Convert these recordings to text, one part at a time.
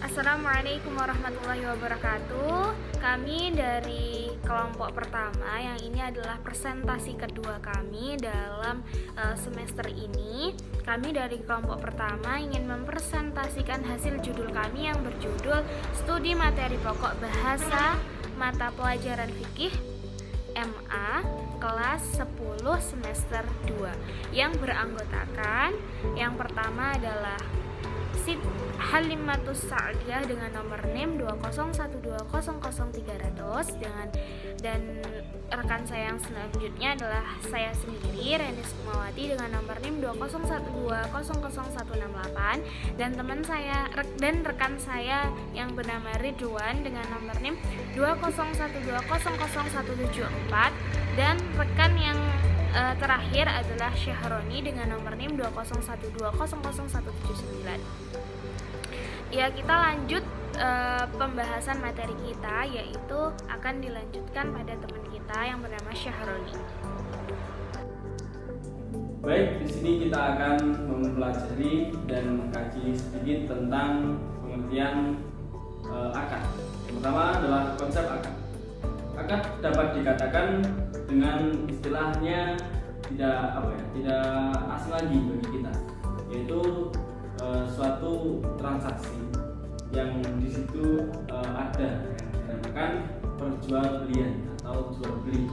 Assalamualaikum warahmatullahi wabarakatuh. Kami dari kelompok pertama, yang ini adalah presentasi kedua kami dalam semester ini. Kami dari kelompok pertama ingin mempresentasikan hasil judul kami yang berjudul Studi Materi Pokok Bahasa Mata Pelajaran Fikih MA kelas 10 semester 2 yang beranggotakan yang pertama adalah Halimatus Sa'diyah dengan nomor NIM 201200300 dan rekan saya yang selanjutnya adalah saya sendiri, Reni Sukmawati, dengan nomor NIM 201200168 dan teman saya dan rekan saya yang bernama Ridwan dengan nomor NIM 201200174 dan rekan yang terakhir adalah Syahroni dengan nomor NIM 201200179. Ya, kita lanjut pembahasan materi kita, yaitu akan dilanjutkan pada teman kita yang bernama Syahroni. Baik, di sini kita akan mempelajari dan mengkaji sedikit tentang pengertian akad. Yang pertama adalah konsep akad. Akad dapat dikatakan dengan istilahnya tidak asing lagi bagi kita, yaitu suatu transaksi yang di situ ada yang dinamakan perjualbelian atau jual beli.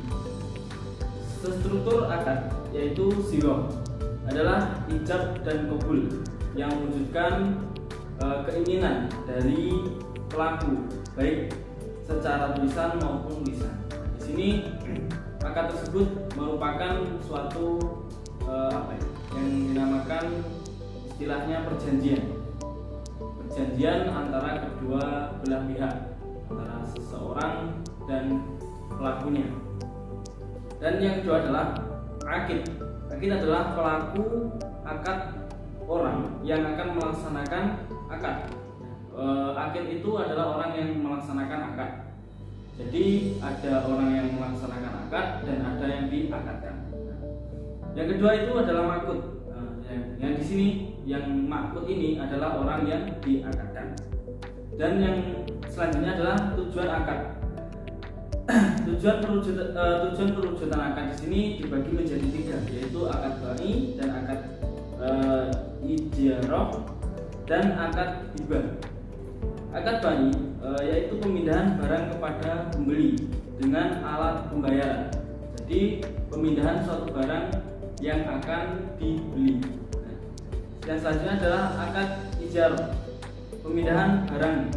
Struktur akad yaitu sighah adalah ijab dan qabul yang mewujudkan keinginan dari pelaku baik secara tulisan maupun lisan. Di sini akad tersebut merupakan suatu yang dinamakan istilahnya perjanjian antara kedua belah pihak, antara seseorang dan pelakunya. Dan yang kedua adalah akid. Akid adalah pelaku akad orang yang akan melaksanakan akad. Akid itu adalah orang yang melaksanakan akad. Jadi ada orang yang melaksanakan akad dan ada yang diakadkan. Yang kedua itu adalah makut. Yang di sini yang makut ini adalah orang yang diakadkan. Dan yang selanjutnya adalah tujuan akad. Tujuan perwujudan akad di sini dibagi menjadi 3, yaitu akad ba'i dan akad ijarah dan akad hibah. Akad ba'i yaitu pemindahan barang kepada pembeli dengan alat pembayaran. Jadi pemindahan suatu barang yang akan dibeli. Yang selanjutnya adalah akad ijarah, pemindahan barang.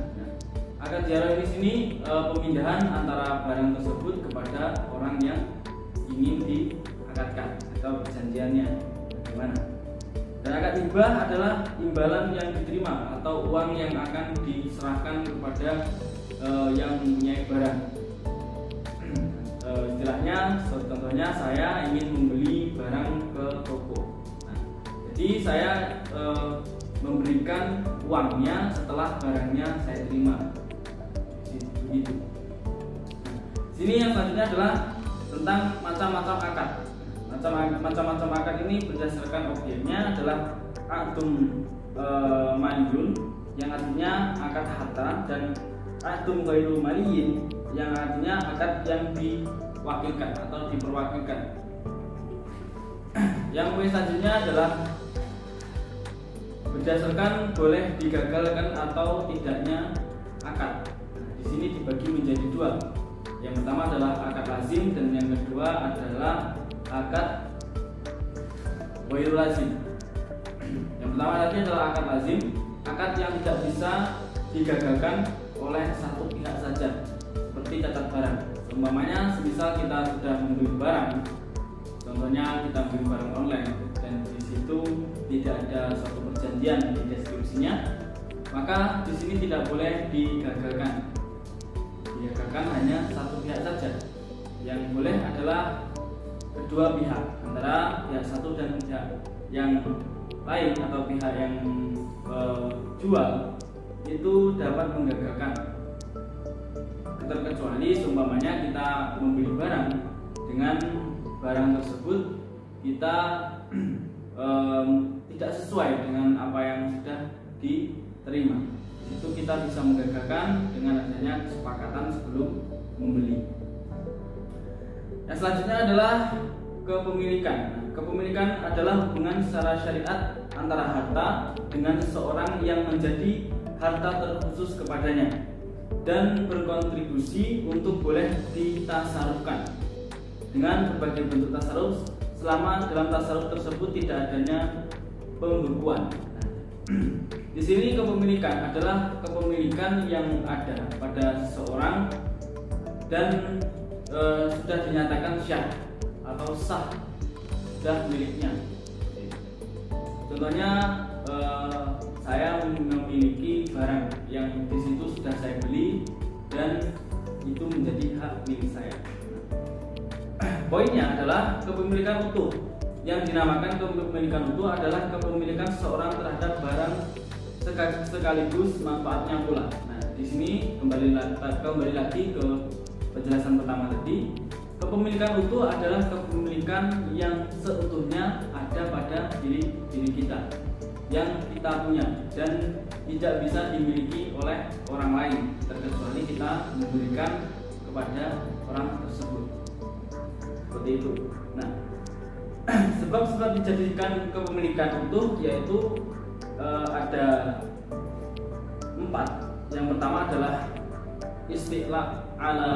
Akad ijarah di sini pemindahan antara barang tersebut kepada orang yang ingin diakadkan atau perjanjiannya bagaimana. Dan akad hibah adalah imbalan yang diterima atau uang yang akan diserahkan kepada yang mempunyai barang. Istilahnya, contohnya saya ingin membeli barang ke toko. Jadi saya memberikan uangnya setelah barangnya saya terima. Begitu. Sini yang selanjutnya adalah tentang macam-macam akad. Macam-macam akad ini berdasarkan objeknya adalah akdum manjun yang artinya akad harta dan akdum ghairu maliyin yang artinya akad yang diwakilkan atau diperwakilkan. Yang poin selanjutnya adalah berdasarkan boleh digagalkan atau tidaknya akad. Di sini dibagi menjadi 2. Yang pertama adalah akad lazim dan yang kedua adalah akad ghairu lazim. Yang pertama tadi adalah akad lazim, akad yang tidak bisa digagalkan oleh satu pihak saja, seperti cacat barang. Umpamanya semisal kita sudah membeli barang, contohnya kita beli barang online dan di situ tidak ada suatu perjanjian di deskripsinya, maka di sini tidak boleh digagalkan. Digagalkan hanya satu pihak saja. Yang boleh adalah kedua pihak, antara pihak satu dan pihak yang lain atau pihak yang jual itu dapat menggagalkan, terkecuali seumpamanya kita membeli barang, dengan barang tersebut kita tidak sesuai dengan apa yang sudah diterima. Itu kita bisa menggagalkan dengan adanya kesepakatan sebelum membeli. Yang selanjutnya adalah kepemilikan. Kepemilikan adalah hubungan secara syariat antara harta dengan seseorang yang menjadi harta terkhusus kepadanya dan berkontribusi untuk boleh ditasarufkan dengan berbagai bentuk tasaruf selama dalam tasaruf tersebut tidak adanya pembekuan. Di sini kepemilikan adalah kepemilikan yang ada pada seseorang dan sudah dinyatakan syah atau sah, sudah miliknya. Contohnya saya memiliki barang yang di situ sudah saya beli dan itu menjadi hak milik saya. Poinnya adalah kepemilikan utuh. Yang dinamakan kepemilikan utuh adalah kepemilikan seseorang terhadap barang sekaligus manfaatnya pula. Nah, di sini kembali lagi ke penjelasan pertama tadi. Kepemilikan utuh adalah kepemilikan yang seutuhnya ada pada diri kita, yang kita punya dan tidak bisa dimiliki oleh orang lain, terkecuali kita memberikan kepada orang tersebut. Seperti itu. Nah, sebab-sebab dijadikan kepemilikan utuh yaitu ada 4. Yang pertama adalah istiqlaq ala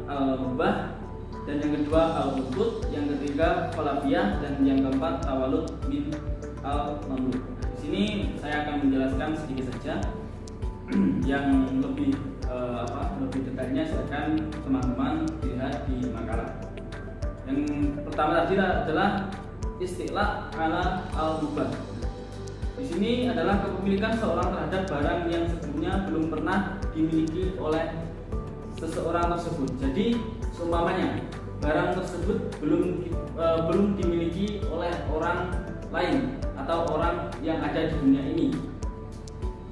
al-mubah, dan yang kedua al-uqud, yang ketiga falafiyah, dan yang keempat tawalud min al-mamluk. Di sini saya akan menjelaskan sedikit saja. Yang lebih detailnya silakan teman-teman lihat di makalah. Yang pertama tadi adalah istiqlaq ala al-mubah. Di sini adalah kepemilikan seorang terhadap barang yang sebelumnya belum pernah dimiliki oleh seseorang tersebut. Jadi seumpamanya barang tersebut belum dimiliki oleh orang lain atau orang yang ada di dunia ini,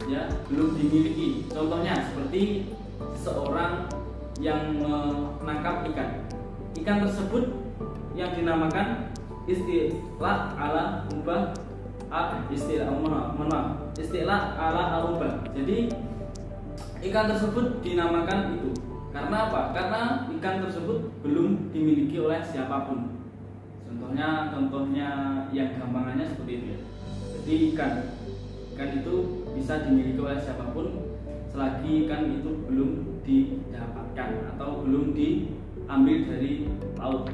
ya, belum dimiliki. Contohnya seperti seorang yang menangkap ikan tersebut yang dinamakan istiqlaq ala mubah, istiqlaq ala al-mubah. Jadi ikan tersebut dinamakan itu karena apa? Karena ikan tersebut belum dimiliki oleh siapapun. Contohnya yang gampangannya seperti itu ya. Jadi ikan itu bisa dimiliki oleh siapapun selagi ikan itu belum didapatkan atau belum diambil dari laut.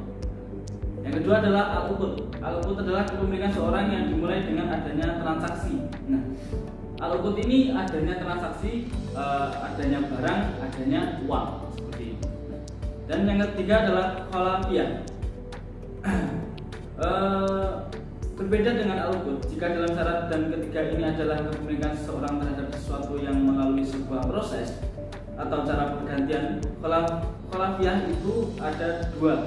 Yang kedua adalah al-uqud. Al-uqud adalah kepemilikan seorang yang dimulai dengan adanya transaksi. Nah, al-uqud ini adanya transaksi, adanya barang, adanya uang, seperti itu. Dan yang ketiga adalah falafiyah. Berbeda dengan al-uqud, jika dalam syarat dan ketiga ini adalah kepemilikan seseorang terhadap sesuatu yang melalui sebuah proses atau cara pergantian, falafiyah itu ada dua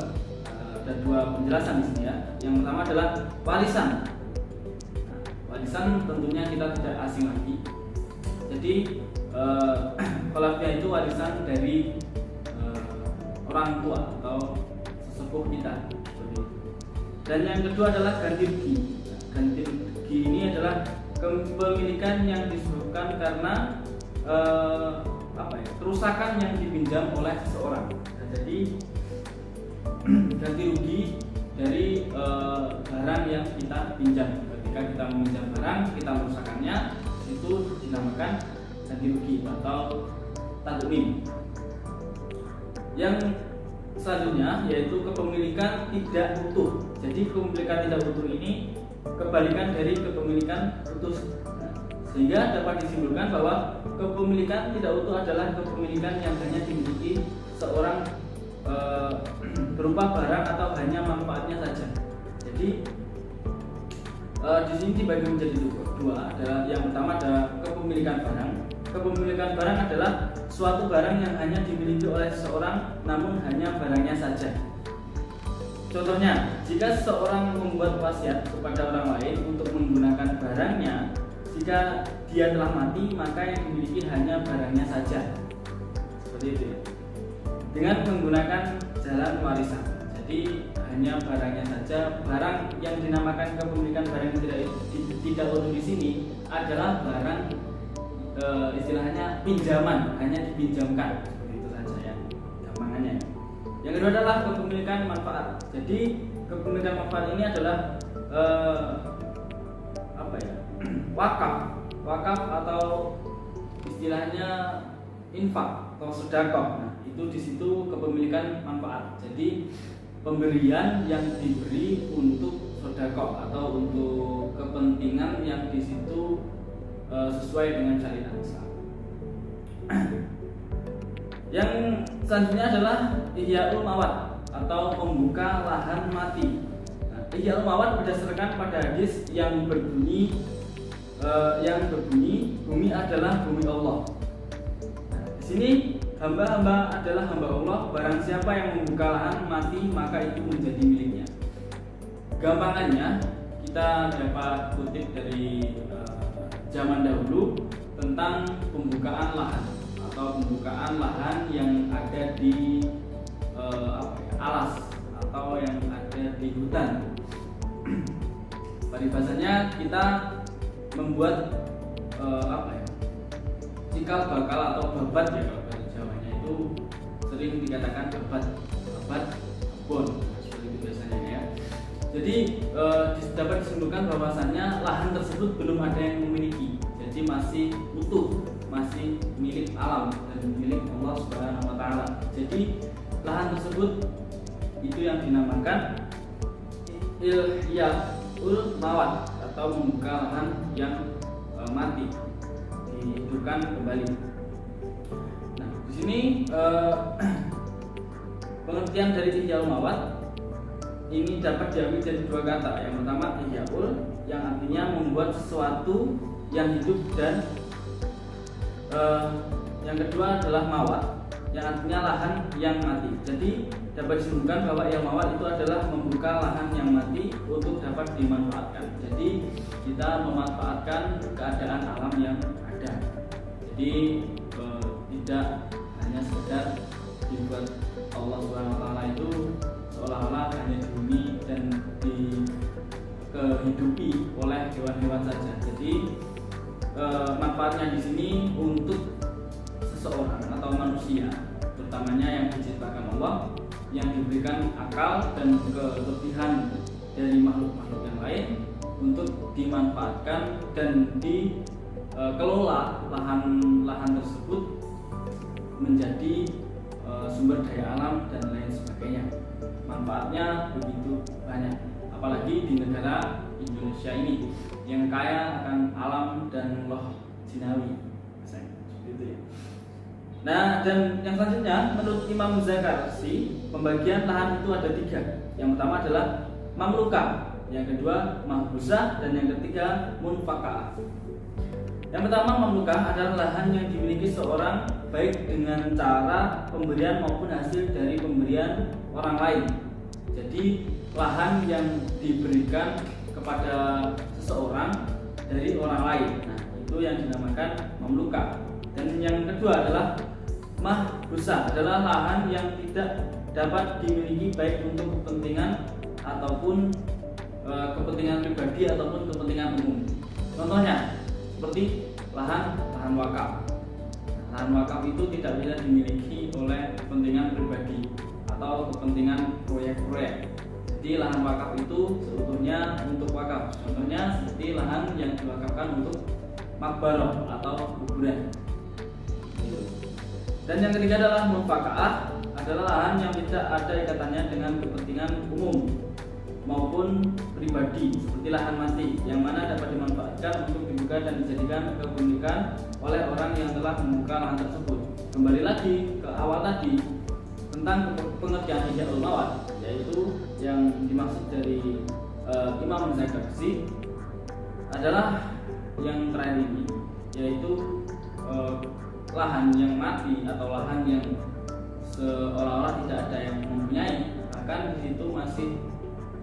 penjelasan di sini ya. Yang pertama adalah warisan. Nah, warisan tentunya kita tidak asing lagi. Jadi falafiyah itu warisan dari orang tua atau sesepuh kita. Dan yang kedua adalah ganti rugi. Ganti rugi ini adalah kepemilikan yang disebabkan karena kerusakan yang dipinjam oleh seseorang. Nah, jadi ganti rugi dari barang yang kita pinjam. Ketika kita meminjam barang, kita merusakkannya, itu dinamakan ganti rugi atau tadmin. Yang selanjutnya yaitu kepemilikan tidak utuh. Jadi kepemilikan tidak utuh ini kebalikan dari kepemilikan utuh. Sehingga dapat disimpulkan bahwa kepemilikan tidak utuh adalah kepemilikan yang hanya dimiliki seorang berupa barang atau hanya manfaatnya saja. Jadi di sini dibagi menjadi dua. Adalah yang pertama ada kepemilikan barang. Kepemilikan barang adalah suatu barang yang hanya dimiliki oleh seseorang, namun hanya barangnya saja. Contohnya, jika seseorang membuat wasiat kepada orang lain untuk menggunakan barang barangnya. Jika dia telah mati, maka yang dimiliki hanya barangnya saja. Seperti itu ya. Dengan menggunakan jalan warisan. Jadi hanya barangnya saja. Barang yang dinamakan kepemilikan barang yang tidak utuh di sini adalah barang istilahnya pinjaman, hanya dipinjamkan. Seperti itu saja ya, gampangannya. Yang kedua adalah kepemilikan manfaat. Jadi kepemilikan manfaat ini adalah wakaf atau istilahnya infak atau sedekah. Nah, itu di situ kepemilikan manfaat. Jadi pemberian yang diberi untuk sedekah atau untuk kepentingan yang di situ sesuai dengan syariat Islam. Yang selanjutnya adalah ihya'ul mawad atau membuka lahan mati. Nah, ihya'ul mawad berdasarkan pada hadis yang berbunyi bumi adalah bumi Allah. Nah, di sini hamba-hamba adalah hamba Allah. Barang siapa yang membuka lahan mati, maka itu menjadi miliknya. Gampangannya kita dapat kutip dari zaman dahulu tentang pembukaan lahan atau pembukaan lahan yang ada di alas atau yang ada di hutan. Paribasanya kita membuat cikal bakal atau babat ya, kalau bahasa Jawanya itu sering dikatakan babat kebun, seperti itu biasanya ya. Jadi dapat disimpulkan bahwasannya lahan tersebut belum ada yang memiliki, jadi masih utuh, masih milik alam dan milik Allah Subhanahu wa Ta'ala. Jadi lahan tersebut itu yang dinamakan ihya'ul mawad atau membuka lahan yang mati, dihidupkan kembali. Nah, di sini pengertian dari ihya'ul mawad ini dapat diambil dari dua kata. Yang pertama ihya'ul, yang artinya membuat sesuatu yang hidup, dan yang kedua adalah mawad, yang artinya lahan yang mati. Jadi dapat disimpulkan bahwa yang mawad itu adalah membuka lahan yang mati untuk dapat dimanfaatkan. Jadi kita memanfaatkan keadaan alam yang ada. Jadi tidak hanya sekedar dibuat Allah Subhanahu wa Ta'ala itu seolah-olah hanya di bumi dan kehidupi oleh hewan-hewan saja. Jadi manfaatnya di sini untuk seseorang atau manusia, terutamanya yang diciptakan Allah, yang diberikan akal dan kelebihan dari makhluk-makhluk yang lain untuk dimanfaatkan dan dikelola lahan tersebut menjadi sumber daya alam dan lain sebagainya. Manfaatnya begitu banyak, apalagi di negara Indonesia ini yang kaya akan alam dan loh jinawi, seperti itu ya. Nah, dan yang selanjutnya menurut Imam Zakarsi, pembagian lahan itu ada 3. Yang pertama adalah mamlukah, yang kedua mahbusah, dan yang ketiga munfakah. Yang pertama mamlukah adalah lahan yang dimiliki seorang baik dengan cara pemberian maupun hasil dari pemberian orang lain. Jadi lahan yang diberikan kepada seseorang dari orang lain, nah itu yang dinamakan mamlukah. Dan yang kedua adalah mahbusah, adalah lahan yang tidak dapat dimiliki baik untuk kepentingan ataupun kepentingan pribadi ataupun kepentingan umum. Contohnya seperti lahan wakaf. Lahan wakaf itu tidak bisa dimiliki oleh kepentingan pribadi atau kepentingan proyek-proyek. Jadi lahan wakaf itu seutuhnya untuk wakaf. Contohnya seperti lahan yang diwakafkan untuk makbaroh atau kuburan. Dan yang ketiga adalah munfakah, adalah lahan yang tidak ada ikatannya dengan kepentingan umum maupun pribadi, seperti lahan mati yang mana dapat dimanfaatkan untuk dibuka dan dijadikan kepemilikan oleh orang yang telah membuka lahan tersebut. Kembali lagi ke awal tadi tentang pengertian ihya'ul mawad, yaitu yang dimaksud dari Imam Zakarsi adalah yang terakhir ini, yaitu lahan yang mati atau lahan yang seolah-olah tidak ada yang mempunyai, bahkan di situ masih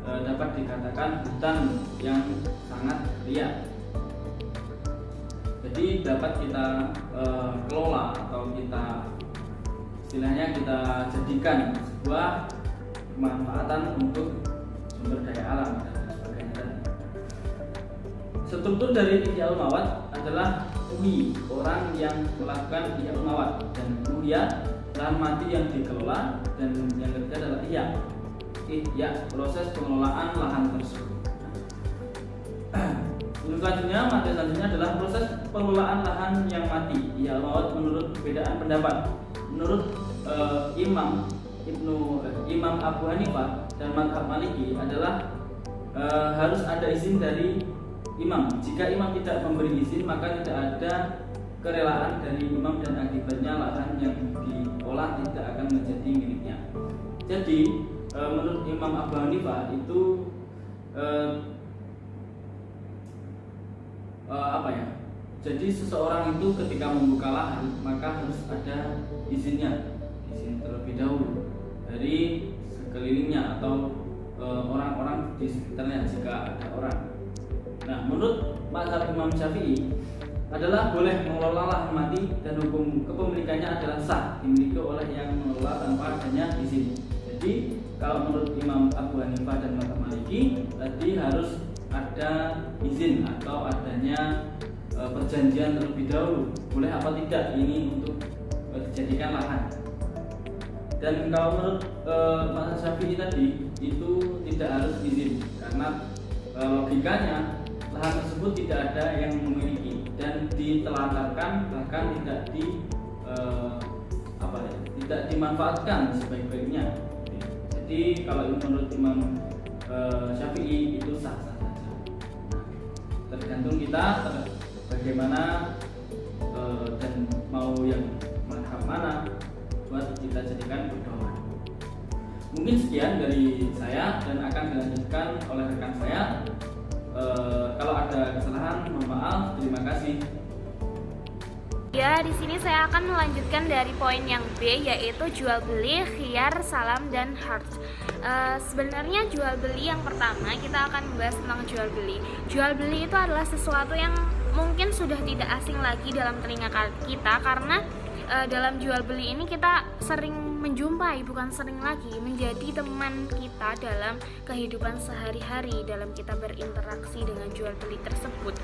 dapat dikatakan hutan yang sangat liar. Jadi dapat kita kelola atau kita istilahnya kita jadikan sebuah kemanfaatan untuk sumber daya alam dan sebagainya. Struktur dari Ihya'ul Mawad adalah muhyi, orang yang melakukan Ihya'ul Mawad, dan muhya, lahan mati yang dikelola, dan yang ketiga adalah ihya, proses pengelolaan lahan tersebut. Untuk selanjutnya, materi selanjutnya adalah proses pengelolaan lahan yang mati. Ihya'ul Mawad menurut perbedaan pendapat. Menurut Imam Abu Hanifah dan mazhab Maliki adalah harus ada izin dari imam. Jika imam tidak memberi izin, maka tidak ada kerelaan dari imam dan akibatnya lahan yang diolah tidak akan menjadi miliknya. Jadi menurut Imam Abu Hanifah itu jadi seseorang itu ketika membuka lahan maka harus ada izinnya, izin terlebih dahulu dari sekelilingnya atau orang-orang di sekitarnya jika ada orang. Nah, menurut mazhab Imam Syafi'i adalah boleh mengelola lahan mati dan hukum kepemilikannya adalah sah dimiliki oleh yang mengelola tanpa adanya izin. Jadi kalau menurut Imam Abu Hanifah dan mazhab Maliki tadi harus ada izin atau adanya perjanjian terlebih dahulu, boleh apa tidak ini untuk dijadikan lahan. Dan kalau menurut mazhab Syafi'i tadi itu tidak harus izin karena logikanya lahan tersebut tidak ada yang memiliki dan ditelantarkan, bahkan tidak dimanfaatkan sebaik-baiknya. Jadi kalau menurut Imam Syafi'i itu sah-sah saja. Tergantung kita bagaimana dan mau yang mazhab mana buat kita jadikan pedoman. Mungkin sekian dari saya dan akan dilanjutkan oleh rekan saya. Kalau ada kesalahan, mohon maaf. Terima kasih. Ya, di sini saya akan melanjutkan dari poin yang B, yaitu jual beli, khiyar, salam, dan harj. Sebenarnya jual beli yang pertama kita akan membahas tentang jual beli. Jual beli itu adalah sesuatu yang mungkin sudah tidak asing lagi dalam telinga kita karena dalam jual beli ini kita sering menjumpai, bukan sering lagi, menjadi teman kita dalam kehidupan sehari-hari dalam kita berinteraksi dengan jual beli tersebut.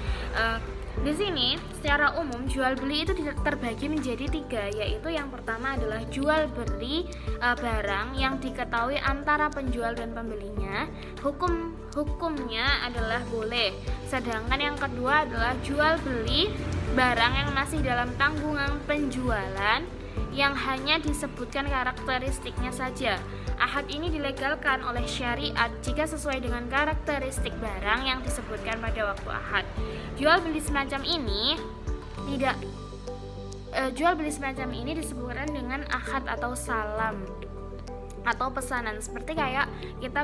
Di sini secara umum jual beli itu terbagi menjadi 3, yaitu yang pertama adalah jual beli barang yang diketahui antara penjual dan pembelinya, hukumnya adalah boleh. Sedangkan yang kedua adalah jual beli barang yang masih dalam tanggungan penjualan yang hanya disebutkan karakteristiknya saja. Ahad ini dilegalkan oleh syariat jika sesuai dengan karakteristik barang yang disebutkan pada waktu ahad. Jual beli semacam ini disebutkan dengan ahad atau salam atau pesanan, seperti kayak kita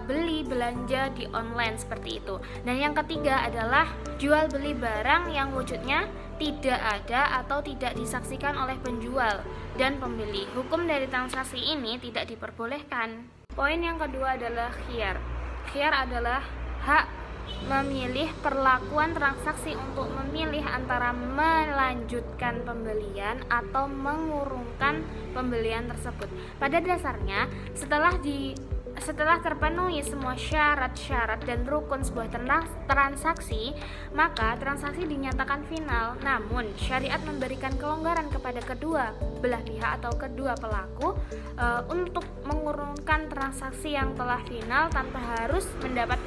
beli belanja di online seperti itu. Dan yang ketiga adalah jual beli barang yang wujudnya tidak ada atau tidak disaksikan oleh penjual dan pembeli. Hukum dari transaksi ini tidak diperbolehkan. Poin yang kedua adalah khiyar. Khiyar adalah hak memilih perlakuan transaksi untuk memilih antara melanjutkan pembelian atau mengurungkan pembelian tersebut. Pada dasarnya, setelah terpenuhi semua syarat-syarat dan rukun sebuah transaksi, maka transaksi dinyatakan final. Namun, syariat memberikan kelonggaran kepada kedua belah pihak atau kedua pelaku untuk mengurungkan transaksi yang telah final tanpa harus mendapat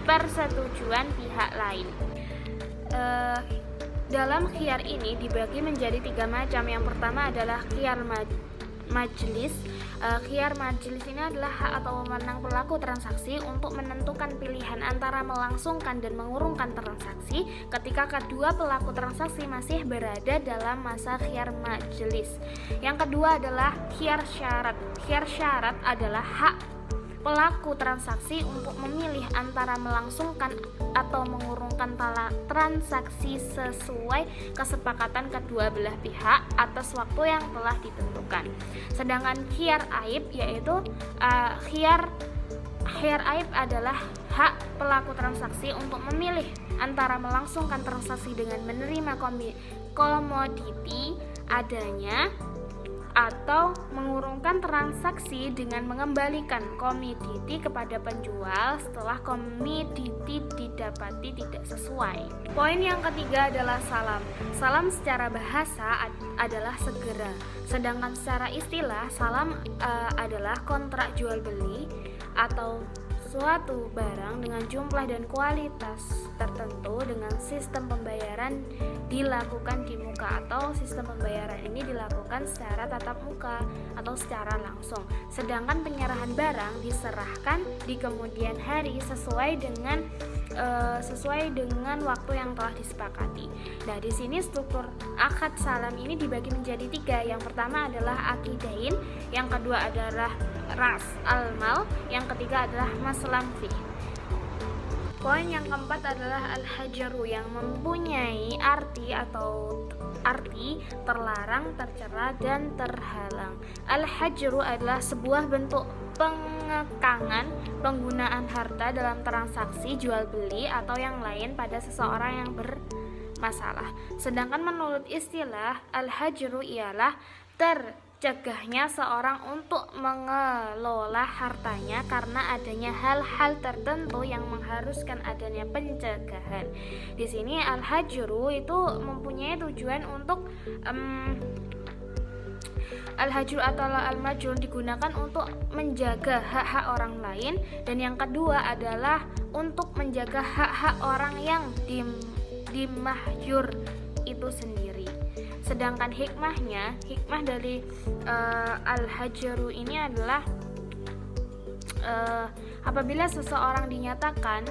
persetujuan pihak lain. Dalam khiyar ini dibagi menjadi 3 macam. Yang pertama adalah khiyar majlis. Khiyar majlis ini adalah hak atau wewenang pelaku transaksi untuk menentukan pilihan antara melangsungkan dan mengurungkan transaksi ketika kedua pelaku transaksi masih berada dalam masa khiyar majlis. Yang kedua adalah khiyar syarat. Khiyar syarat adalah hak pelaku transaksi untuk memilih antara melangsungkan atau mengurungkan transaksi sesuai kesepakatan kedua belah pihak atas waktu yang telah ditentukan. Sedangkan khiyar aib yaitu khiyar aib adalah hak pelaku transaksi untuk memilih antara melangsungkan transaksi dengan menerima komoditi adanya atau mengurungkan transaksi dengan mengembalikan komoditi kepada penjual setelah komoditi didapati tidak sesuai. Poin yang ketiga adalah salam. Salam secara bahasa adalah segera, sedangkan secara istilah salam adalah kontrak jual beli atau suatu barang dengan jumlah dan kualitas tertentu dengan sistem pembayaran dilakukan di muka, atau sistem pembayaran ini dilakukan secara tatap muka atau secara langsung, sedangkan penyerahan barang diserahkan di kemudian hari sesuai dengan waktu yang telah disepakati. Nah, di sini struktur akad salam ini dibagi menjadi 3. Yang pertama adalah akidain, yang kedua adalah ras al-mal, yang ketiga adalah maslam fih. Poin yang keempat adalah al-hajaru, yang mempunyai arti terlarang, tercela, dan terhalang. Al-hajaru adalah sebuah bentuk pengekangan penggunaan harta dalam transaksi jual beli atau yang lain pada seseorang yang bermasalah. Sedangkan menurut istilah al-hajru ialah tercegahnya seorang untuk mengelola hartanya karena adanya hal-hal tertentu yang mengharuskan adanya pencegahan. Di sini al-hajru itu mempunyai tujuan untuk al-hajru atau al-majrur digunakan untuk menjaga hak-hak orang lain, dan yang kedua adalah untuk menjaga hak-hak orang yang dimahjur itu sendiri. Sedangkan hikmah dari al-hajru ini adalah apabila seseorang dinyatakan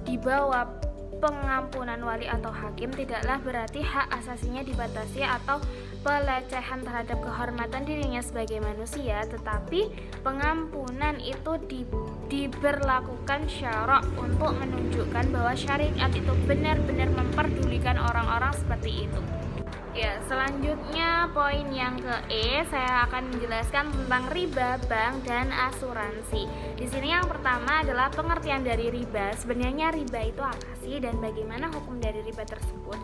di bawah pengampunan wali atau hakim, tidaklah berarti hak asasinya dibatasi atau pelecehan terhadap kehormatan dirinya sebagai manusia, tetapi pengampunan itu diberlakukan syara' untuk menunjukkan bahwa syariat itu benar-benar memperdulikan orang-orang seperti itu. Ya, selanjutnya poin yang ke saya akan menjelaskan tentang riba, bank, dan asuransi. Di sini yang pertama adalah pengertian dari riba. Sebenarnya riba itu apa sih dan bagaimana hukum dari riba tersebut?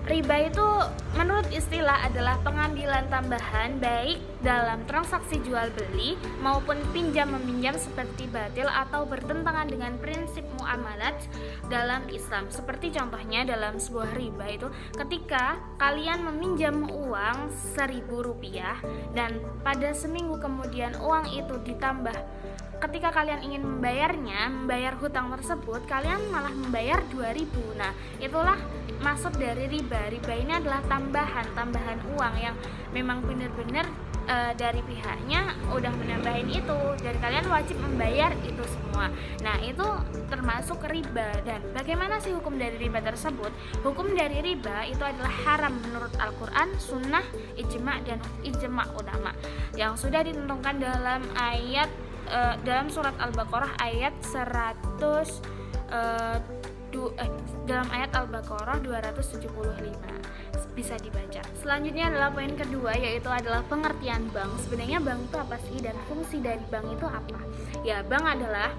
Riba itu menurut istilah adalah pengambilan tambahan baik dalam transaksi jual beli maupun pinjam meminjam seperti batil atau bertentangan dengan prinsip muamalat dalam Islam. Seperti contohnya dalam sebuah riba itu ketika kalian meminjam uang Rp1.000 dan pada seminggu kemudian uang itu ditambah, ketika kalian ingin membayar hutang tersebut, kalian malah membayar 2.000. Nah, itulah maksud dari riba. Riba ini adalah tambahan uang yang memang benar-benar dari pihaknya udah menambahin itu dan kalian wajib membayar itu semua. Nah, itu termasuk riba. Dan bagaimana sih hukum dari riba tersebut? Hukum dari riba itu adalah haram menurut Al-Quran, Sunnah, Ijma' dan Ijma' ulama yang sudah ditentukan dalam dalam surat Al-Baqarah ayat 275 bisa dibaca. Selanjutnya adalah poin kedua, yaitu adalah pengertian bank. Sebenarnya bank itu apa sih dan fungsi dari bank itu apa? Ya, bank adalah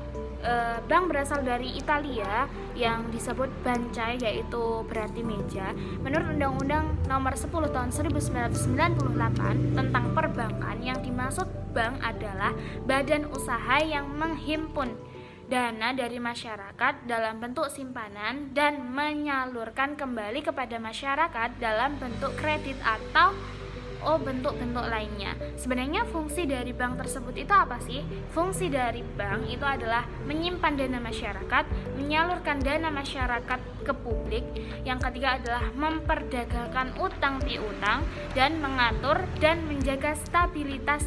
bank berasal dari Italia yang disebut bancai, yaitu berarti meja. Menurut Undang-Undang Nomor 10 Tahun 1998 tentang perbankan, yang dimaksud bank adalah badan usaha yang menghimpun dana dari masyarakat dalam bentuk simpanan dan menyalurkan kembali kepada masyarakat dalam bentuk kredit atau bentuk-bentuk lainnya. Sebenarnya fungsi dari bank tersebut itu apa sih? Fungsi dari bank itu adalah menyimpan dana masyarakat, menyalurkan dana masyarakat ke publik. Yang ketiga adalah memperdagangkan utang piutang dan mengatur dan menjaga stabilitas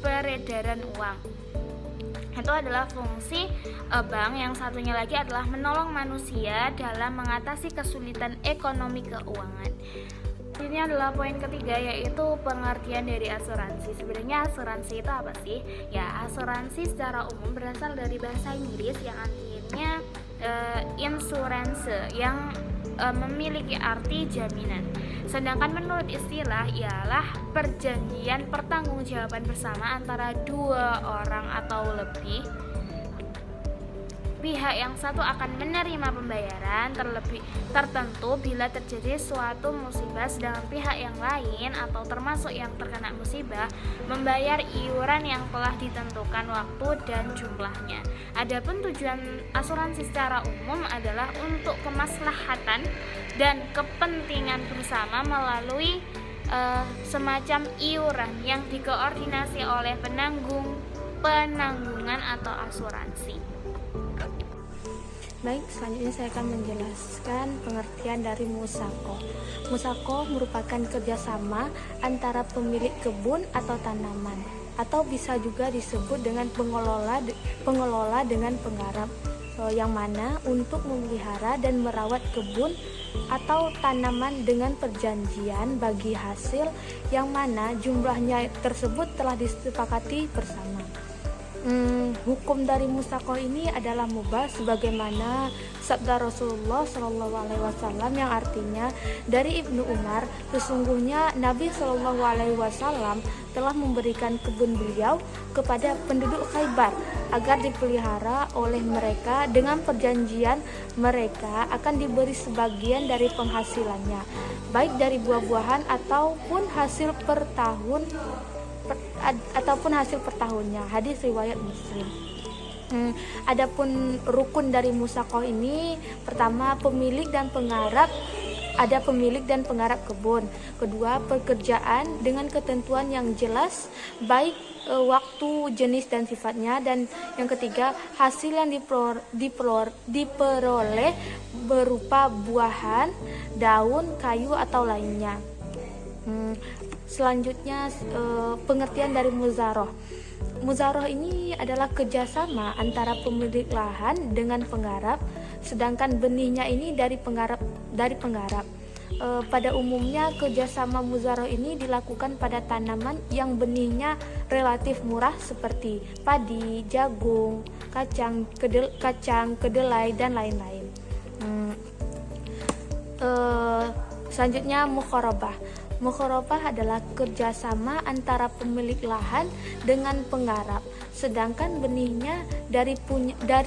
peredaran uang. Itu adalah fungsi bank. Yang satunya lagi adalah menolong manusia dalam mengatasi kesulitan ekonomi keuangan. Ini adalah poin ketiga, yaitu pengertian dari asuransi. Sebenarnya asuransi itu apa sih? Ya, asuransi secara umum berasal dari bahasa Inggris yang artinya insurance, yang memiliki arti jaminan. Sedangkan menurut istilah ialah perjanjian pertanggungjawaban bersama antara dua orang atau lebih pihak yang satu akan menerima pembayaran terlebih tertentu bila terjadi suatu musibah, sedangkan pihak yang lain atau termasuk yang terkena musibah membayar iuran yang telah ditentukan waktu dan jumlahnya. Adapun tujuan asuransi secara umum adalah untuk kemaslahatan dan kepentingan bersama melalui semacam iuran yang dikoordinasi oleh penanggungan atau asuransi. Baik, selanjutnya saya akan menjelaskan pengertian dari musako. Musako merupakan kerjasama antara pemilik kebun atau tanaman, atau bisa juga disebut dengan pengelola dengan penggarap, yang mana untuk memelihara dan merawat kebun atau tanaman dengan perjanjian bagi hasil yang mana jumlahnya tersebut telah disepakati bersama. Hukum dari musako ini adalah mubah sebagaimana sabda Rasulullah SAW yang artinya dari Ibnu Umar, sesungguhnya Nabi SAW telah memberikan kebun beliau kepada penduduk Khaybar agar dipelihara oleh mereka dengan perjanjian mereka akan diberi sebagian dari penghasilannya, baik dari buah-buahan ataupun hasil per tahunnya. Hadis riwayat Muslim. Adapun rukun dari musaqah ini, pertama pemilik dan penggarap, ada pemilik dan penggarap kebun. Kedua, pekerjaan dengan ketentuan yang jelas baik waktu, jenis dan sifatnya. Dan yang ketiga, hasil yang diperoleh berupa buahan, daun, kayu atau lainnya. Selanjutnya pengertian dari muzaroh. Muzaroh ini adalah kerjasama antara pemilik lahan dengan penggarap, sedangkan benihnya ini dari penggarap. Pada umumnya kerjasama muzaroh ini dilakukan pada tanaman yang benihnya relatif murah seperti padi, jagung, kacang, kedelai dan lain-lain. Selanjutnya mukharabah. Mukharabah adalah kerjasama antara pemilik lahan dengan penggarap, sedangkan benihnya dari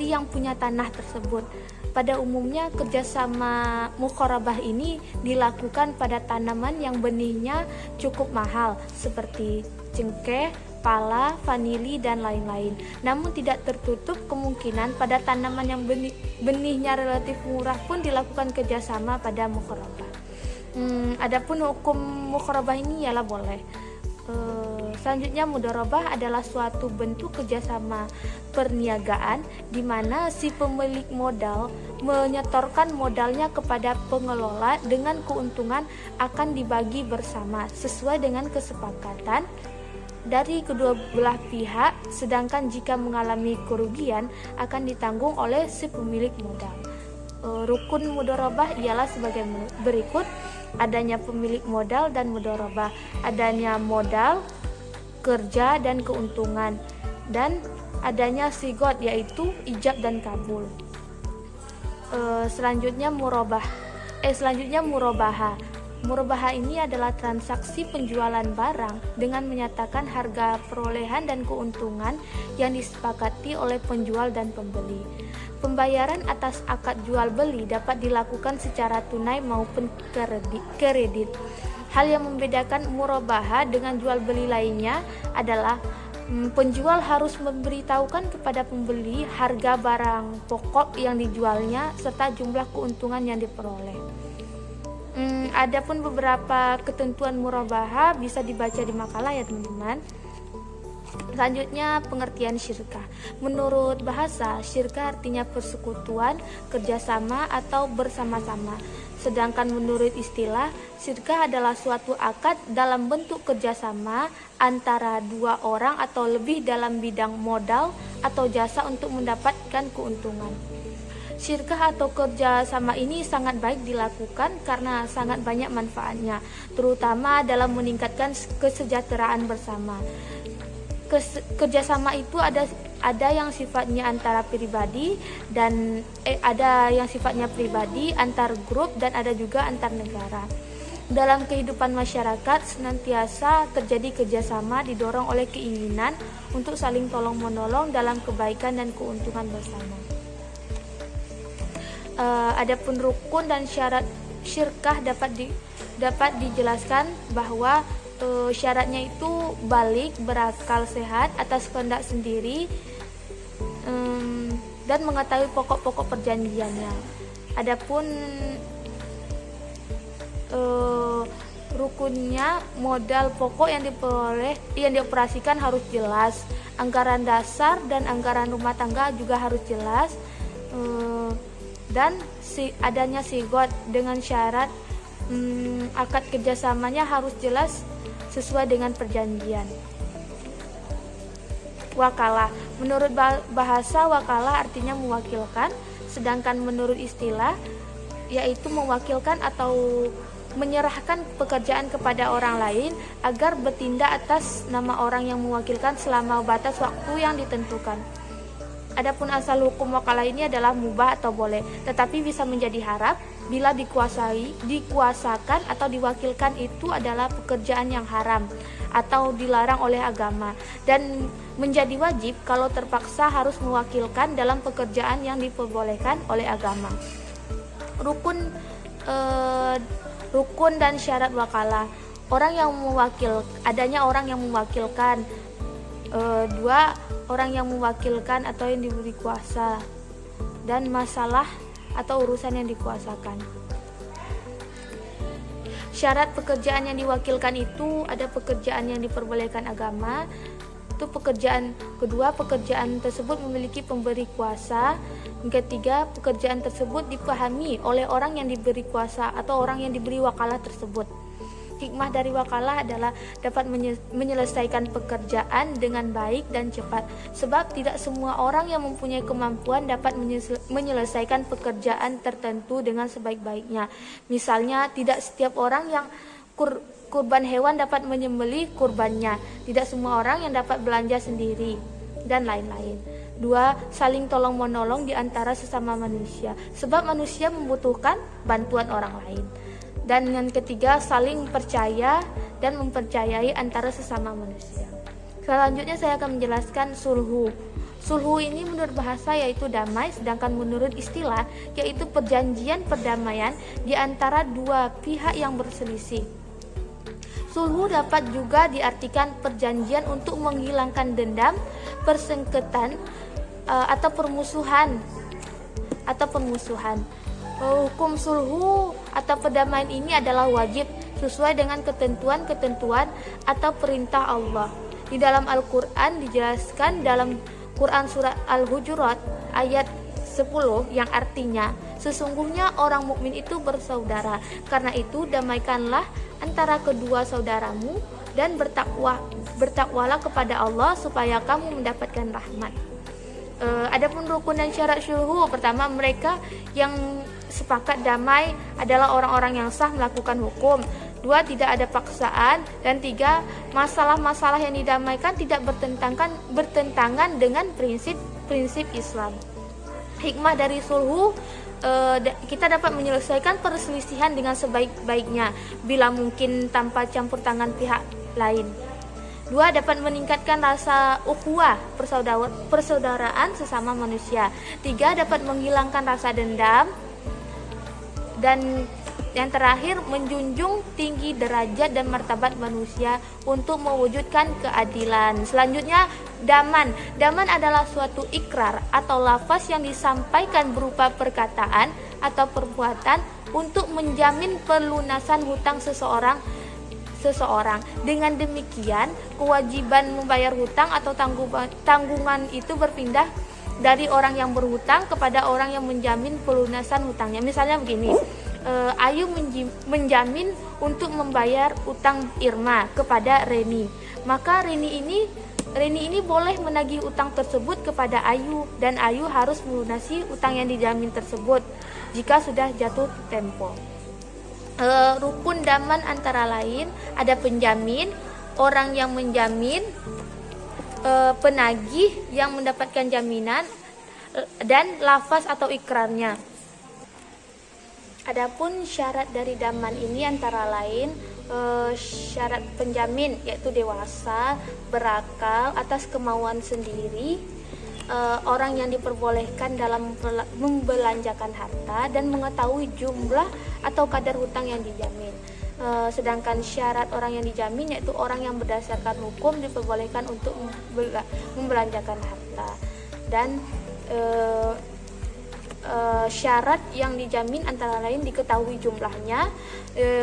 yang punya tanah tersebut. Pada umumnya kerjasama mukharabah ini dilakukan pada tanaman yang benihnya cukup mahal seperti cengkeh, pala, vanili dan lain-lain. Namun tidak tertutup kemungkinan pada tanaman yang benihnya relatif murah pun dilakukan kerjasama pada mukharabah. Adapun hukum mukharabah ini ialah boleh. Selanjutnya mudharabah adalah suatu bentuk kerjasama perniagaan di mana si pemilik modal menyetorkan modalnya kepada pengelola dengan keuntungan akan dibagi bersama sesuai dengan kesepakatan dari kedua belah pihak, sedangkan jika mengalami kerugian akan ditanggung oleh si pemilik modal. Rukun mudharabah ialah sebagai berikut: adanya pemilik modal dan mudharabah, adanya modal, kerja dan keuntungan, dan adanya sigot yaitu ijab dan kabul. Selanjutnya murabaha. Murabaha ini adalah transaksi penjualan barang dengan menyatakan harga perolehan dan keuntungan yang disepakati oleh penjual dan pembeli. Pembayaran atas akad jual beli dapat dilakukan secara tunai maupun kredit. Hal yang membedakan murabaha dengan jual beli lainnya adalah penjual harus memberitahukan kepada pembeli harga barang pokok yang dijualnya serta jumlah keuntungan yang diperoleh. Adapun beberapa ketentuan murabaha bisa dibaca di makalah ya teman-teman. Selanjutnya pengertian syirkah. Menurut bahasa, syirkah artinya persekutuan, kerjasama atau bersama-sama. Sedangkan menurut istilah, syirkah adalah suatu akad dalam bentuk kerjasama antara dua orang atau lebih dalam bidang modal atau jasa untuk mendapatkan keuntungan. Syirkah atau kerjasama ini sangat baik dilakukan karena sangat banyak manfaatnya, terutama dalam meningkatkan kesejahteraan bersama. Kerjasama itu ada yang sifatnya antara pribadi dan ada yang sifatnya pribadi, antar grup, dan ada juga antar negara. Dalam kehidupan masyarakat senantiasa terjadi kerjasama didorong oleh keinginan untuk saling tolong menolong dalam kebaikan dan keuntungan bersama. Adapun rukun dan syarat syirkah dapat dijelaskan bahwa syaratnya itu balik, berakal sehat atas kehendak sendiri, dan mengetahui pokok-pokok perjanjiannya. Adapun rukunnya, modal pokok yang dioperasikan harus jelas, anggaran dasar dan anggaran rumah tangga juga harus jelas, dan adanya sigot dengan syarat akad kerjasamanya harus jelas sesuai dengan perjanjian. Wakalah, menurut bahasa wakalah artinya mewakilkan, sedangkan menurut istilah yaitu mewakilkan atau menyerahkan pekerjaan kepada orang lain agar bertindak atas nama orang yang mewakilkan selama batas waktu yang ditentukan. Adapun asal hukum wakalah ini adalah mubah atau boleh, tetapi bisa menjadi haram bila dikuasakan atau diwakilkan itu adalah pekerjaan yang haram atau dilarang oleh agama, dan menjadi wajib kalau terpaksa harus mewakilkan dalam pekerjaan yang diperbolehkan oleh agama. Rukun dan syarat wakalah. Adanya orang yang mewakilkan. 2. Orang yang mewakilkan atau yang diberi kuasa, dan masalah atau urusan yang dikuasakan. Syarat pekerjaan yang diwakilkan itu ada pekerjaan yang diperbolehkan agama. Itu pekerjaan tersebut memiliki pemberi kuasa. Ketiga, pekerjaan tersebut dipahami oleh orang yang diberi kuasa atau orang yang diberi wakalah tersebut. Hikmah dari wakalah adalah dapat menyelesaikan pekerjaan dengan baik dan cepat, sebab tidak semua orang yang mempunyai kemampuan dapat menyelesaikan pekerjaan tertentu dengan sebaik-baiknya. Misalnya, tidak setiap orang yang kurban hewan dapat menyembelih kurbannya, tidak semua orang yang dapat belanja sendiri, dan lain-lain. 2. Saling tolong-menolong di antara sesama manusia, sebab manusia membutuhkan bantuan orang lain. Dan yang ketiga, saling percaya dan mempercayai antara sesama manusia. Selanjutnya saya akan menjelaskan sulhu. Sulhu ini menurut bahasa yaitu damai, sedangkan menurut istilah yaitu perjanjian perdamaian di antara dua pihak yang berselisih. Sulhu dapat juga diartikan perjanjian untuk menghilangkan dendam, persengketaan, atau permusuhan. Hukum sulhu atau perdamaian ini adalah wajib sesuai dengan ketentuan-ketentuan atau perintah Allah. Di dalam Al-Quran dijelaskan dalam Quran surat Al-Hujurat ayat 10 yang artinya, sesungguhnya orang mukmin itu bersaudara, karena itu damaikanlah antara kedua saudaramu dan bertakwalah kepada Allah supaya kamu mendapatkan rahmat. Adapun rukun dan syarat sulhu, pertama, mereka yang sepakat damai adalah orang-orang yang sah melakukan hukum. 2. Tidak ada paksaan. Dan 3. Masalah-masalah yang didamaikan tidak bertentangan dengan prinsip Islam. Hikmah dari sulhu, kita dapat menyelesaikan perselisihan dengan sebaik-baiknya bila mungkin tanpa campur tangan pihak lain. 2. Dapat meningkatkan rasa ukhuwah, persaudaraan sesama manusia. 3. Dapat menghilangkan rasa dendam. Dan yang terakhir, menjunjung tinggi derajat dan martabat manusia untuk mewujudkan keadilan. Selanjutnya, daman. Daman adalah suatu ikrar atau lafaz yang disampaikan berupa perkataan atau perbuatan untuk menjamin pelunasan hutang seseorang. Dengan demikian, kewajiban membayar hutang atau tanggungan itu berpindah dari orang yang berhutang kepada orang yang menjamin pelunasan hutangnya. Misalnya begini, Ayu menjamin untuk membayar utang Irma kepada Reni, maka Reni ini boleh menagih utang tersebut kepada Ayu, dan Ayu harus melunasi utang yang dijamin tersebut jika sudah jatuh tempo. Rukun daman antara lain ada penjamin, orang yang menjamin, penagih yang mendapatkan jaminan, dan lafaz atau ikrarnya. Adapun syarat dari daman ini antara lain syarat penjamin yaitu dewasa, berakal atas kemauan sendiri, orang yang diperbolehkan dalam membelanjakan harta dan mengetahui jumlah atau kadar hutang yang dijamin. Sedangkan syarat orang yang dijamin yaitu orang yang berdasarkan hukum diperbolehkan untuk membelanjakan harta. Dan syarat yang dijamin antara lain diketahui jumlahnya,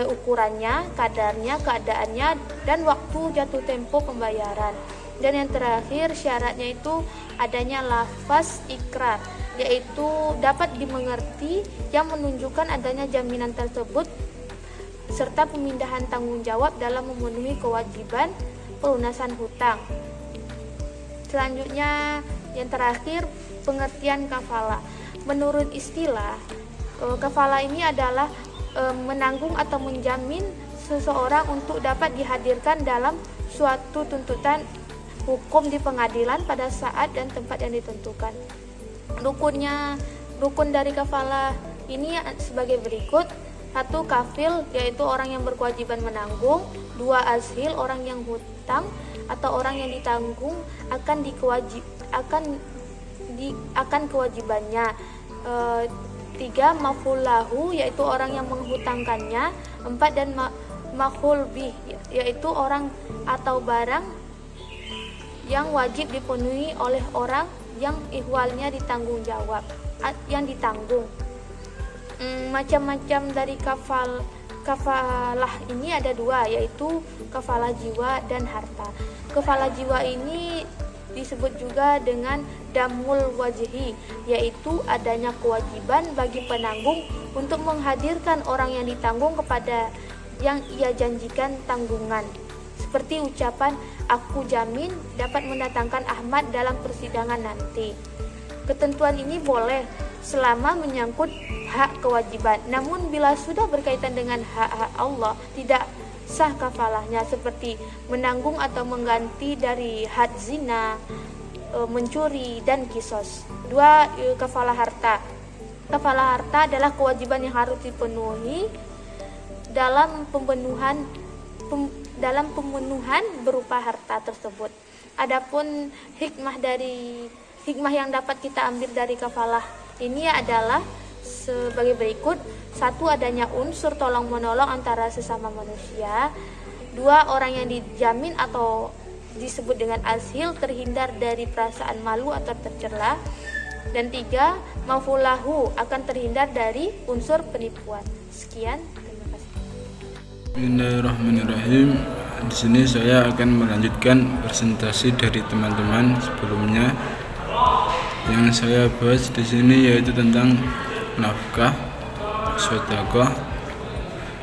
ukurannya, kadarnya, keadaannya, dan waktu jatuh tempo pembayaran. Dan yang terakhir syaratnya itu adanya lafaz ikrar, yaitu dapat dimengerti yang menunjukkan adanya jaminan tersebut serta pemindahan tanggung jawab dalam memenuhi kewajiban pelunasan hutang. Selanjutnya yang terakhir pengertian kafalah. Menurut istilah, kafalah ini adalah menanggung atau menjamin seseorang untuk dapat dihadirkan dalam suatu tuntutan hukum di pengadilan pada saat dan tempat yang ditentukan. Rukun dari kafalah ini sebagai berikut. 1. Kafil, yaitu orang yang berkewajiban menanggung. 2. Azhil, orang yang hutang atau orang yang ditanggung akan kewajibannya. 3. Maf'ulahu, yaitu orang yang menghutangkannya. 4. Dan maf'ul bih, yaitu orang atau barang yang wajib dipenuhi oleh orang yang ihwalnya yang ditanggung. Macam-macam dari kafalah ini ada 2, yaitu kafalah jiwa dan harta. Kafalah jiwa ini disebut juga dengan damul wajhi, yaitu adanya kewajiban bagi penanggung untuk menghadirkan orang yang ditanggung kepada yang ia janjikan tanggungan. Seperti ucapan aku jamin dapat mendatangkan Ahmad dalam persidangan nanti. Ketentuan ini boleh selama menyangkut hak kewajiban. Namun bila sudah berkaitan dengan hak-hak Allah, tidak sah kafalahnya, seperti menanggung atau mengganti dari had zina, mencuri, dan kisos. 2. Kafalah harta. Kafalah harta adalah kewajiban yang harus dipenuhi dalam pemenuhan berupa harta tersebut. Adapun hikmah yang dapat kita ambil dari kafalah ini adalah sebagai berikut. 1. Adanya unsur tolong menolong antara sesama manusia. 2. Orang yang dijamin atau disebut dengan azhil terhindar dari perasaan malu atau tercela. Dan 3. Maf'ulahu, akan terhindar dari unsur penipuan. Sekian, terima kasih. Bismillahirrahmanirrahim. Di sini saya akan melanjutkan presentasi dari teman-teman sebelumnya. Yang saya bahas di sini yaitu tentang nafkah, sedekah,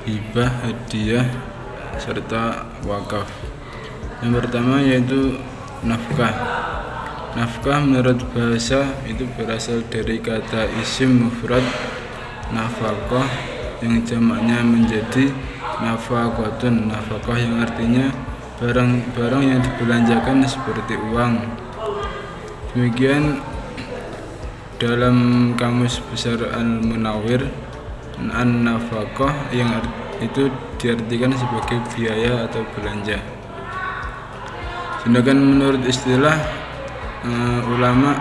hibah, hadiah, serta wakaf. Yang pertama yaitu nafkah. Nafkah menurut bahasa itu berasal dari kata isim mufrad nafkah yang jamaknya menjadi nafaqatun. Nafkah yang artinya barang-barang yang dibelanjakan seperti uang. Demikian dalam Kamus Besar Al-Munawwir, an-nafaqah yang itu diartikan sebagai biaya atau belanja. Sedangkan menurut istilah ulama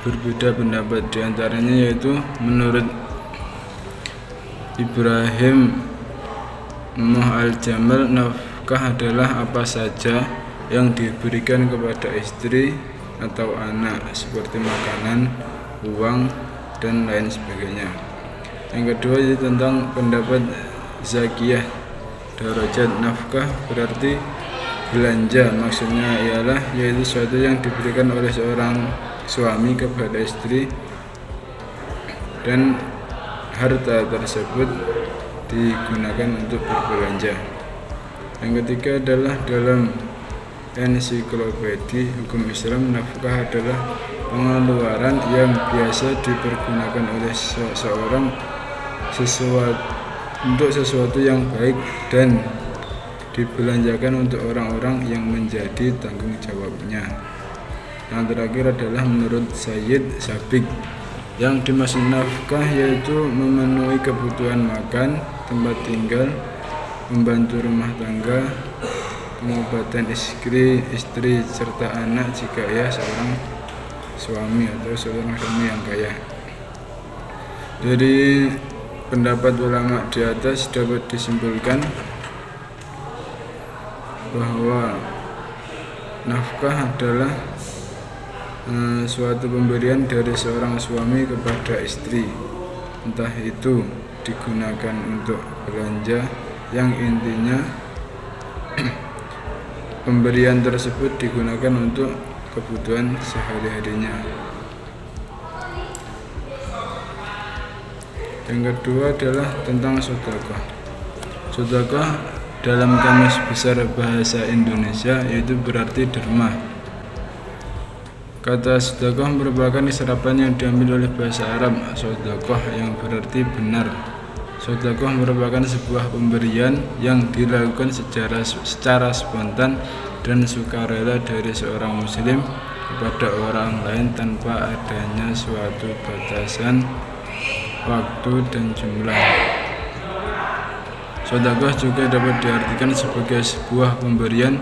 berbeda pendapat, diantaranya yaitu menurut Ibrahim Al-Jamal, nafkah adalah apa saja yang diberikan kepada istri atau anak seperti makanan, uang, dan lain sebagainya. Yang kedua yaitu tentang pendapat Zakiyah Darajat. Nafkah berarti belanja, maksudnya ialah yaitu sesuatu yang diberikan oleh seorang suami kepada istri dan harta tersebut digunakan untuk berbelanja. Yang ketiga adalah dalam Ensiklopedi Hukum Islam, nafkah adalah pengeluaran yang biasa dipergunakan oleh seseorang untuk sesuatu yang baik dan dibelanjakan untuk orang-orang yang menjadi tanggung jawabnya. Yang terakhir adalah menurut Sayyid Sabiq, yang dimaksud nafkah yaitu memenuhi kebutuhan makan, tempat tinggal, membantu rumah tangga, pengobatan istri serta anak jika ia seorang suami atau seorang suami yang kaya. Dari pendapat ulama di atas dapat disimpulkan bahwa nafkah adalah suatu pemberian dari seorang suami kepada istri, entah itu digunakan untuk belanja, yang intinya pemberian tersebut digunakan untuk kebutuhan sehari-harinya. Yang kedua adalah tentang sedekah. Sedekah dalam kamus besar bahasa Indonesia yaitu berarti derma. Kata sedekah merupakan serapan yang diambil oleh bahasa Arab sedekah yang berarti benar. Sedekah merupakan sebuah pemberian yang dilakukan secara spontan dan sukarela dari seorang muslim kepada orang lain tanpa adanya suatu batasan waktu dan jumlah. Sedekah juga dapat diartikan sebagai sebuah pemberian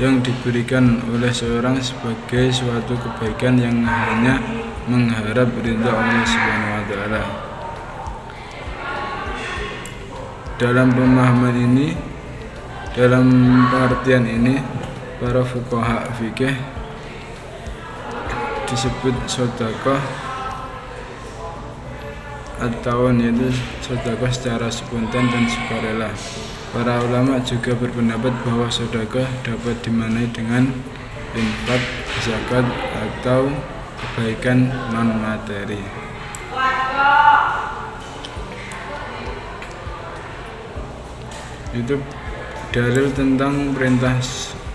yang diberikan oleh seorang sebagai suatu kebaikan yang hanya mengharap ridha Allah Subhanahu wa taala. Dalam pemahaman ini, dalam pengertian ini, para fuqaha fikih disebut sedekah atau yaitu sedekah secara spontan dan sukarela. Para ulama juga berpendapat bahwa sedekah dapat dimaknai dengan infak, zakat, atau kebaikan non-materi. Itu dalil tentang perintah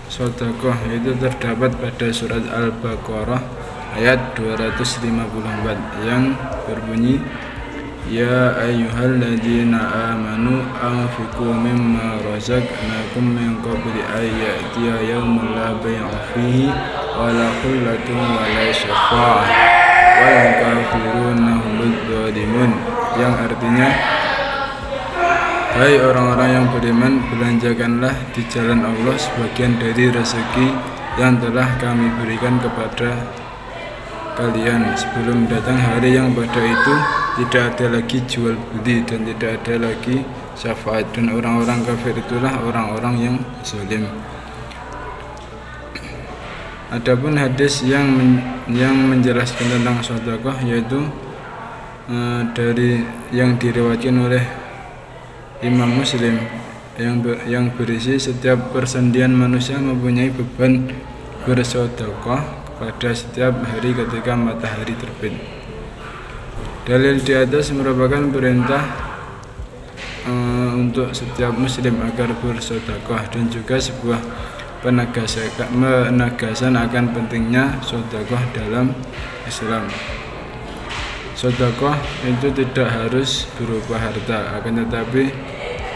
sedekah itu terdapat pada surat Al-Baqarah ayat 254 yang berbunyi, Ya ayyuhalladzina amanu anfiqu mimma razaqnakum min qabli an ya'tiya yawmun la bay'un fihi wa la khullatun wa la syafa'ah wal kafiruna humudz zalimun, yang artinya, hai orang-orang yang beriman, belanjakanlah di jalan Allah sebagian dari rezeki yang telah kami berikan kepada kalian sebelum datang hari yang pada itu tidak ada lagi jual beli dan tidak ada lagi syafaat, dan orang-orang kafir itulah orang-orang yang zalim. Adapun hadis yang menjelaskan tentang sedekah yaitu dari yang diriwayatkan oleh Imam Muslim yang berisi setiap persendian manusia mempunyai beban bersedekah pada setiap hari ketika matahari terbit. Dalil di atas merupakan perintah untuk setiap muslim agar bersedekah dan juga sebuah penegasan akan pentingnya sedekah dalam Islam. Sedekah itu tidak harus berupa harta, akan tetapi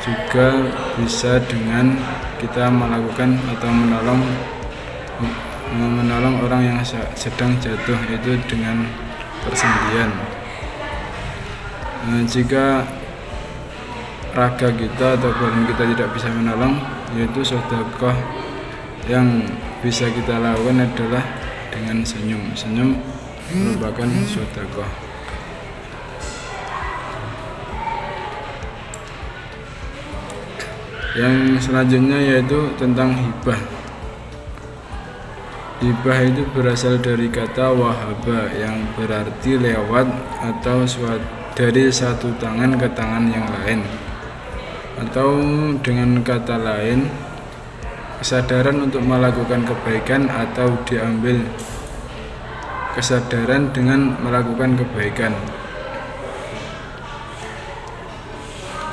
juga bisa dengan kita melakukan atau menolong orang yang sedang jatuh, itu dengan persendian. Jika raga kita atau badan kita tidak bisa menolong, yaitu sedekah yang bisa kita lakukan adalah dengan senyum. Senyum merupakan sedekah. Yang selanjutnya yaitu tentang hibah. Hibah itu berasal dari kata wahaba yang berarti lewat atau dari satu tangan ke tangan yang lain, atau dengan kata lain kesadaran untuk melakukan kebaikan atau diambil kesadaran dengan melakukan kebaikan,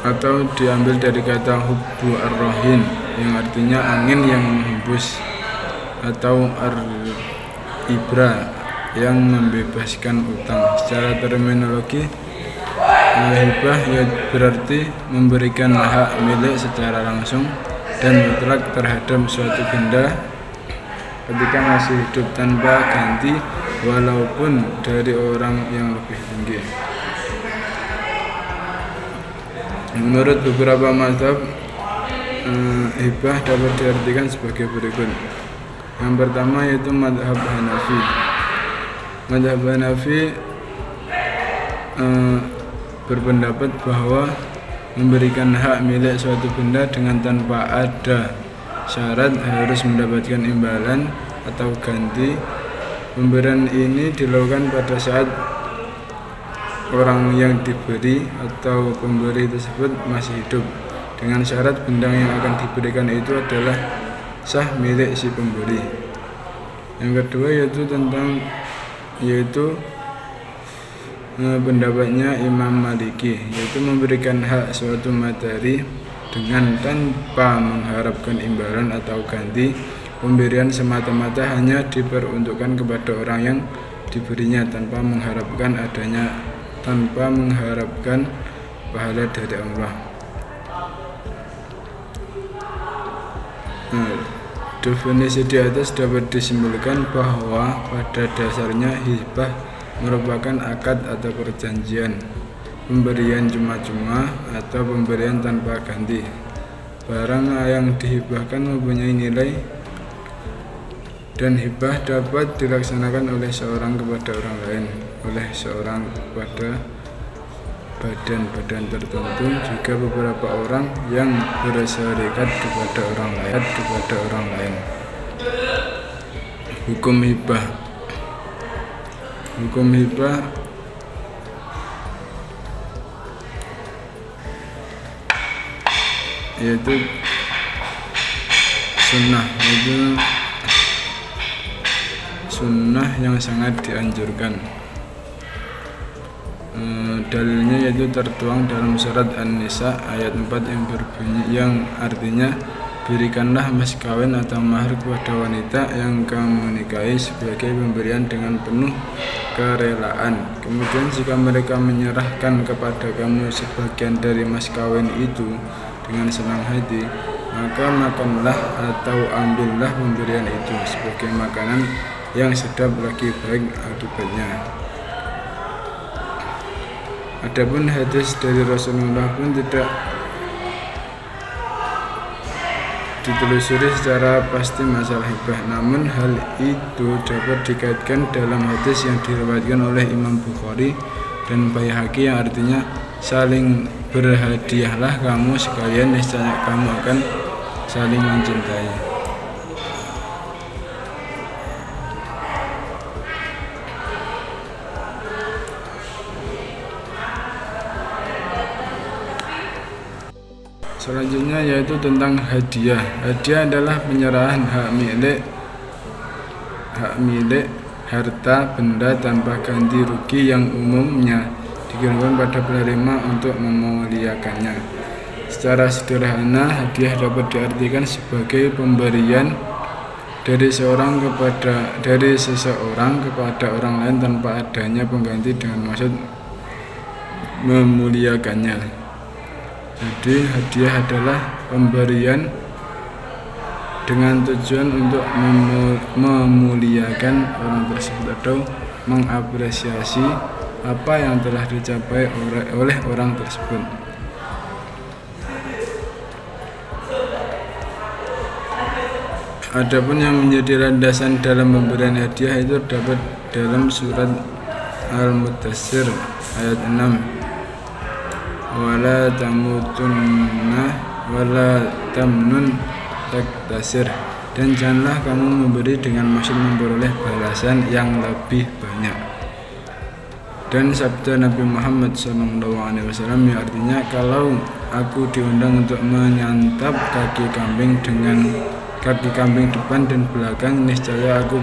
atau diambil dari kata hubbu ar-rahin yang artinya angin yang menghembus, atau ar-ibra yang membebaskan utang. Secara terminologi, hibah ya berarti memberikan hak milik secara langsung dan mutlak terhadap suatu benda ketika masih hidup tanpa ganti walaupun dari orang yang lebih tinggi. Menurut beberapa mazhab, hibah dapat diartikan sebagai berikut. Yang pertama yaitu mazhab Hanafi. Mazhab Hanafi berpendapat bahwa memberikan hak milik suatu benda dengan tanpa ada syarat harus mendapatkan imbalan atau ganti. Pemberian ini dilakukan pada saat orang yang diberi atau pemberi tersebut masih hidup, dengan syarat benda yang akan diberikan itu adalah sah milik si pemberi. Yang kedua yaitu pendapatnya Imam Maliki, yaitu memberikan hak suatu materi dengan tanpa mengharapkan imbalan atau ganti. Pemberian semata-mata hanya diperuntukkan kepada orang yang diberinya tanpa mengharapkan pahala dari Allah. Definisi di atas dapat disimpulkan bahwa pada dasarnya hibah merupakan akad atau perjanjian, pemberian cuma-cuma atau pemberian tanpa ganti. Barang yang dihibahkan mempunyai nilai, dan hibah dapat dilaksanakan oleh seorang kepada orang lain, oleh seorang kepada badan-badan tertentu, juga beberapa orang yang berserikat kepada orang lain. Hukum hibah yaitu sunnah yang sangat dianjurkan. Dalilnya yaitu tertuang dalam surat An-Nisa ayat 4 yang artinya, berikanlah mas kawin atau mahar kepada wanita yang kamu nikahi sebagai pemberian dengan penuh kerelaan. Kemudian jika mereka menyerahkan kepada kamu sebagian dari mas kawin itu dengan senang hati, maka makanlah atau ambillah pemberian itu sebagai makanan yang sedap lagi baik akibatnya. Adapun hadis dari Rasulullah pun tidak ditelusuri secara pasti masalah hibah, namun hal itu dapat dikaitkan dalam hadis yang diriwayatkan oleh Imam Bukhari dan Baihaqi yang artinya, saling berhadiahlah kamu sekalian, niscaya kamu akan saling mencintai. Selanjutnya yaitu tentang hadiah. Hadiah adalah penyerahan hak milik harta benda tanpa ganti rugi yang umumnya digunakan pada penerima untuk memuliakannya. Secara sederhana, hadiah dapat diartikan sebagai pemberian dari seseorang kepada orang lain tanpa adanya pengganti dengan maksud memuliakannya. Jadi hadiah adalah pemberian dengan tujuan untuk memuliakan orang tersebut atau mengapresiasi apa yang telah dicapai oleh orang tersebut. Adapun yang menjadi landasan dalam pemberian hadiah itu dapat dalam surat Al-Mudaththir ayat 6. Wala tamutunna wala tamnun taktasir, dan janganlah kamu memberi dengan maksud memperoleh balasan yang lebih banyak. Dan sabda Nabi Muhammad SAW yang artinya, kalau aku diundang untuk menyantap kaki kambing dengan kaki kambing depan dan belakang, niscaya aku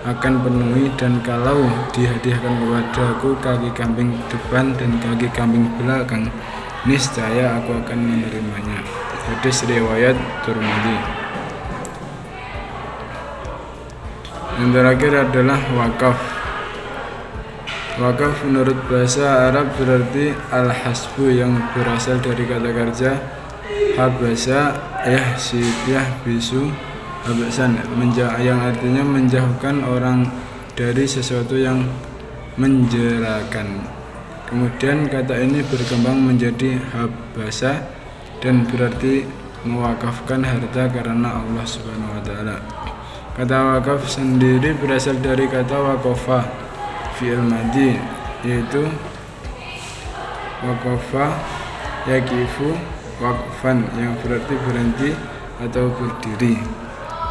akan penuhi, dan kalau dihadiahkan kepadaku kaki kambing depan dan kaki kambing belakang, niscaya aku akan menerimanya. Hadis riwayat Tirmidzi. Yang terakhir adalah wakaf. Wakaf menurut bahasa Arab berarti al-hasbu, yang berasal dari kata kerja habasa yahbisu habasan, yang artinya menjauhkan orang dari sesuatu yang menjerakan. Kemudian kata ini berkembang menjadi habasa dan berarti mewakafkan harta karena Allah Subhanahu wa taala. Kata wakaf sendiri berasal dari kata wakofa, fi'il madhi, yaitu waqafa yaqifu waqfan, yang berarti berhenti atau berdiri.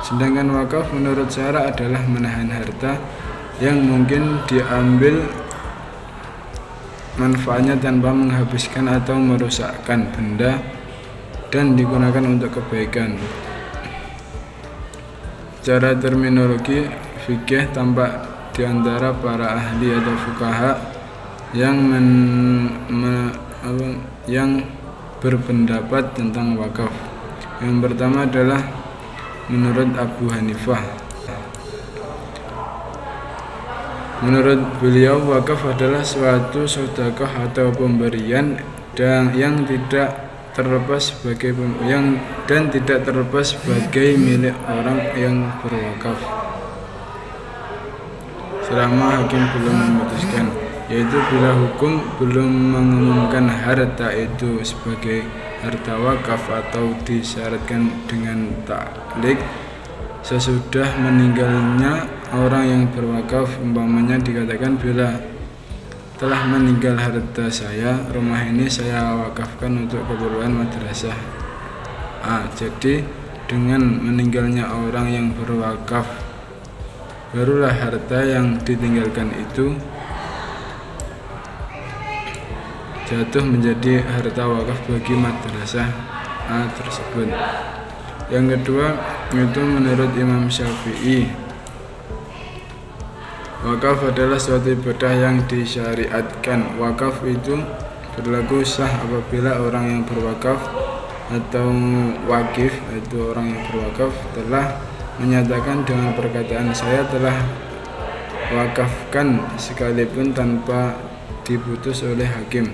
Sedangkan wakaf menurut syara adalah menahan harta yang mungkin diambil manfaatnya tanpa menghabiskan atau merusakkan benda dan digunakan untuk kebaikan. Cara terminologi fikih tampak di antara para ahli atau fuqaha yang berpendapat tentang wakaf. Yang pertama adalah menurut Abu Hanifah. Menurut beliau, wakaf adalah suatu sedekah atau pemberian yang tidak terlepas sebagai milik orang yang berwakaf selama hakim belum memutuskan, yaitu bila hukum belum mengumumkan harta itu sebagai harta wakaf atau disyaratkan dengan taklik sesudah meninggalnya orang yang berwakaf. Umpamanya dikatakan, bila telah meninggal harta saya, rumah ini saya wakafkan untuk keperluan madrasah A. Jadi dengan meninggalnya orang yang berwakaf, barulah harta yang ditinggalkan itu jatuh menjadi harta wakaf bagi madrasah A tersebut. Yang kedua, itu menurut Imam Syafi'i, wakaf adalah suatu ibadah yang disyariatkan. Wakaf itu berlaku sah apabila orang yang berwakaf atau wakif, itu orang yang berwakaf, telah menyatakan dengan perkataan, saya telah wakafkan, sekalipun tanpa diputus oleh hakim.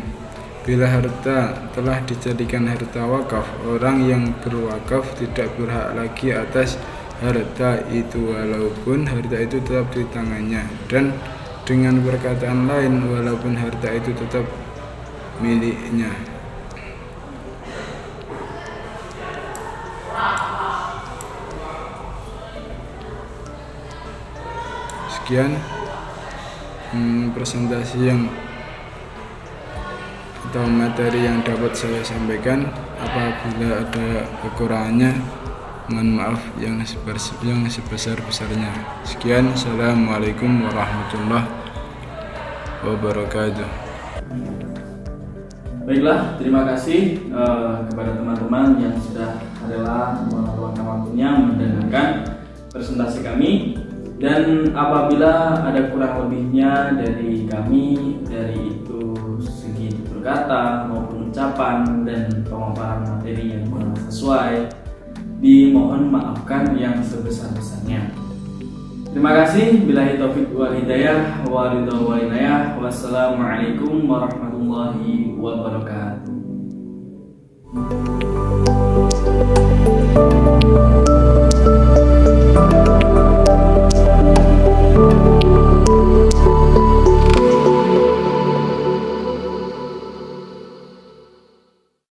Bila harta telah dijadikan harta wakaf, orang yang berwakaf tidak berhak lagi atas harta itu walaupun harta itu tetap di tangannya, dan dengan perkataan lain, walaupun harta itu tetap miliknya. Sekian presentasi atau materi yang dapat saya sampaikan. Apabila ada kekurangannya, mohon maaf yang sebesar-besarnya. Sekian, assalamualaikum warahmatullahi wabarakatuh. Baiklah, terima kasih kepada teman-teman yang sudah rela meluangkan waktunya mendengarkan presentasi kami. Dan apabila ada kurang lebihnya dari kami, dari itu segi tutur kata maupun ucapan dan pemaparan materi yang kurang sesuai, dimohon maafkan yang sebesar-besarnya. Terima kasih. Billahi taufik wal hidayah wa ridha wal inayah. Wassalamualaikum warahmatullahi wabarakatuh.